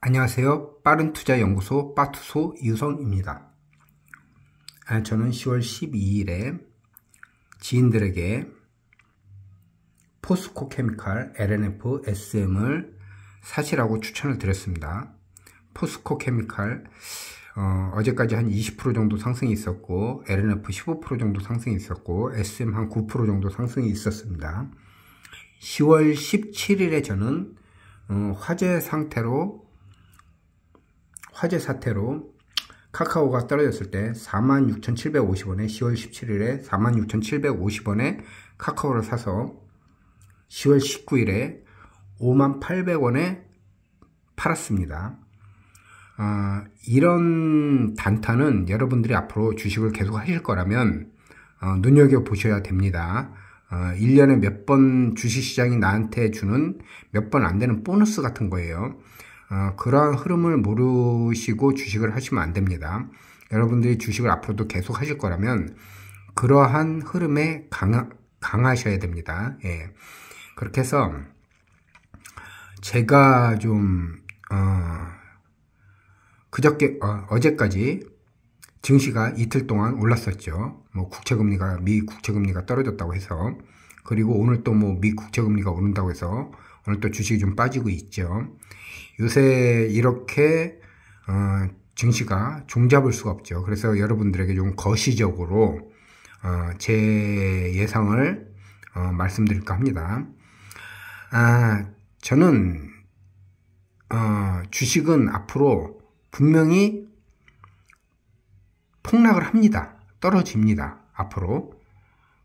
안녕하세요. 빠른투자연구소 빠투소 이우성입니다. 저는 10월 12일에 지인들에게 포스코 케미칼 LNF SM을 사시라고 추천을 드렸습니다. 포스코 케미칼 어제까지 한 20% 정도 상승이 있었고, LNF 15% 정도 상승이 있었고, SM 한 9% 정도 상승이 있었습니다. 10월 17일에 저는 화재 사태로 카카오가 떨어졌을 때 46,750원에 10월 17일에 46,750원에 카카오를 사서 10월 19일에 58,800원에 팔았습니다. 이런 단타는 여러분들이 앞으로 주식을 계속 하실 거라면 눈여겨보셔야 됩니다. 1년에 몇 번 주식시장이 나한테 주는 몇 번 안 되는 보너스 같은 거예요. 그러한 흐름을 모르시고 주식을 하시면 안 됩니다. 여러분들이 주식을 앞으로도 계속 하실 거라면 그러한 흐름에 강하셔야 됩니다. 예. 그렇게 해서 제가 좀 어제까지 증시가 이틀 동안 올랐었죠. 미 국채금리가 떨어졌다고 해서, 그리고 오늘 또 미 국채금리가 오른다고 해서 오늘 또 주식이 좀 빠지고 있죠. 요새 이렇게 증시가 종잡을 수가 없죠. 그래서 여러분들에게 좀 거시적으로 제 예상을 말씀드릴까 합니다. 저는 주식은 앞으로 분명히 폭락을 합니다. 떨어집니다. 앞으로.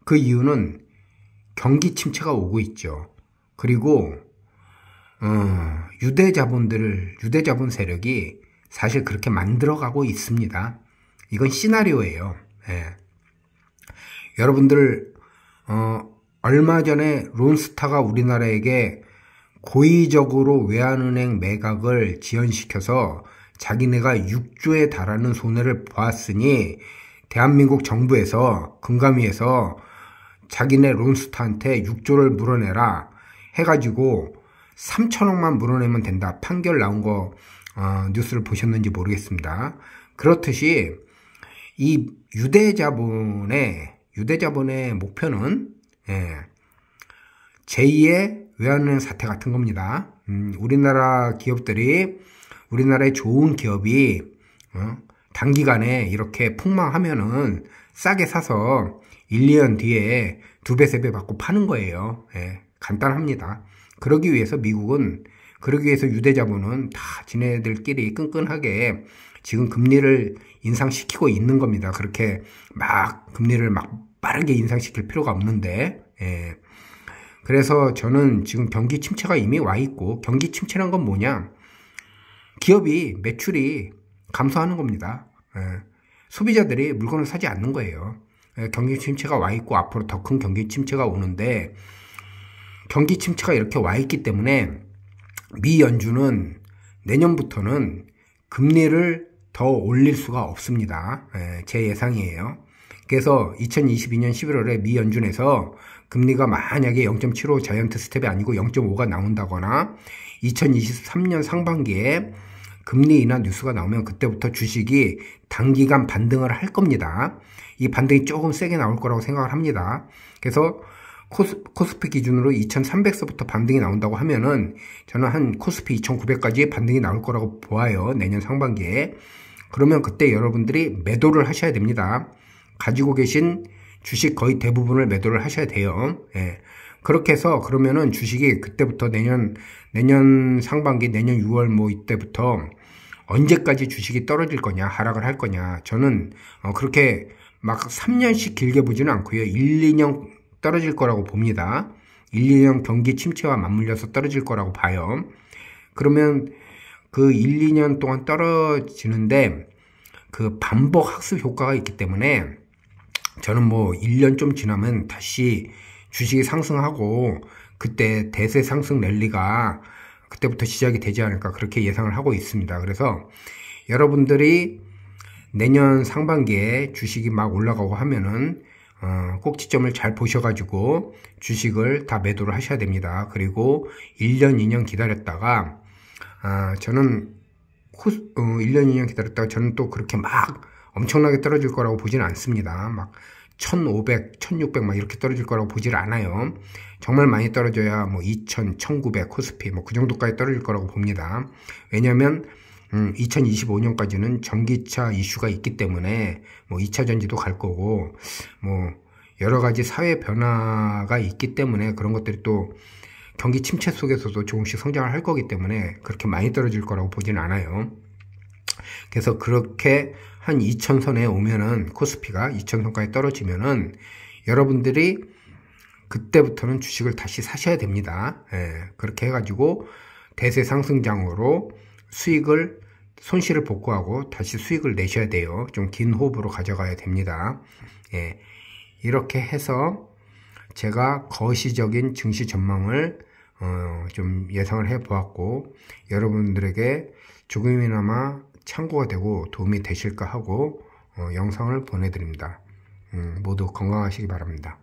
그 이유는 경기 침체가 오고 있죠. 그리고 유대자본 세력이 사실 그렇게 만들어가고 있습니다. 이건 시나리오예요. 예. 여러분들 얼마 전에 론스타가 우리나라에게 고의적으로 외환은행 매각을 지연시켜서 자기네가 6조에 달하는 손해를 보았으니 대한민국 정부에서 금감위에서 자기네 론스타한테 6조를 물어내라 해가지고 3천억만 물어내면 된다 판결 나온 거 뉴스를 보셨는지 모르겠습니다. 그렇듯이 이 유대자본의 목표는 제2의 외환은행 사태 같은 겁니다. 우리나라 기업들이, 우리나라의 좋은 기업이 단기간에 이렇게 폭망하면은 싸게 사서 1, 2년 뒤에 2배, 3배 받고 파는 거예요. 간단합니다. 그러기 위해서 유대자본은 다 지네들끼리 끈끈하게 지금 금리를 인상시키고 있는 겁니다. 그렇게 막 금리를 빠르게 인상시킬 필요가 없는데, 그래서 저는 지금 경기 침체가 이미 와 있고, 경기 침체란 건 뭐냐? 기업이 매출이 감소하는 겁니다. 소비자들이 물건을 사지 않는 거예요. 경기 침체가 와 있고 앞으로 더 큰 경기 침체가 오는데, 경기 침체가 이렇게 와 있기 때문에 미 연준은 내년부터는 금리를 더 올릴 수가 없습니다. 제 예상이에요. 그래서 2022년 11월에 미 연준에서 금리가 만약에 0.75 자이언트 스텝이 아니고 0.5가 나온다거나 2023년 상반기에 금리 인하 뉴스가 나오면 그때부터 주식이 단기간 반등을 할 겁니다. 이 반등이 조금 세게 나올 거라고 생각을 합니다. 그래서 코스피 기준으로 2300서부터 반등이 나온다고 하면은 저는 한 코스피 2900까지 반등이 나올 거라고 보아요. 내년 상반기에. 그러면 그때 여러분들이 매도를 하셔야 됩니다. 가지고 계신 주식 거의 대부분을 매도를 하셔야 돼요. 그렇게 해서 그러면은 주식이 그때부터 내년 상반기, 내년 6월 이때부터 언제까지 주식이 떨어질 거냐, 하락을 할 거냐. 저는 그렇게 막 3년씩 길게 보지는 않고요. 1, 2년 떨어질 거라고 봅니다. 1, 2년 경기 침체와 맞물려서 떨어질 거라고 봐요. 그러면 그 1, 2년 동안 떨어지는데 그 반복 학습 효과가 있기 때문에 저는 1년 좀 지나면 다시 주식이 상승하고 그때 대세 상승 랠리가 그때부터 시작이 되지 않을까 그렇게 예상을 하고 있습니다. 그래서 여러분들이 내년 상반기에 주식이 막 올라가고 하면은 꼭지점을 잘 보셔가지고 주식을 다 매도를 하셔야 됩니다. 그리고 1년, 2년 기다렸다가 저는 1년, 2년 기다렸다가 저는 또 그렇게 막 엄청나게 떨어질 거라고 보지는 않습니다. 막 1500, 1600 막 이렇게 떨어질 거라고 보질 않아요. 정말 많이 떨어져야 뭐 2000, 1900 코스피 뭐 그 정도까지 떨어질 거라고 봅니다. 왜냐면 2025년까지는 전기차 이슈가 있기 때문에 뭐 2차 전지도 갈 거고 뭐 여러 가지 사회 변화가 있기 때문에 그런 것들이 또 경기 침체 속에서도 조금씩 성장을 할 거기 때문에 그렇게 많이 떨어질 거라고 보지는 않아요. 그래서 그렇게 한 2000선에 오면은 코스피가 2000선까지 떨어지면은 여러분들이 그때부터는 주식을 다시 사셔야 됩니다. 예, 그렇게 해가지고 대세 상승장으로 손실을 복구하고 다시 수익을 내셔야 돼요. 좀 긴 호흡으로 가져가야 됩니다. 예, 이렇게 해서 제가 거시적인 증시 전망을 좀 예상을 해 보았고 여러분들에게 조금이나마 참고가 되고 도움이 되실까 하고 영상을 보내드립니다. 모두 건강하시기 바랍니다.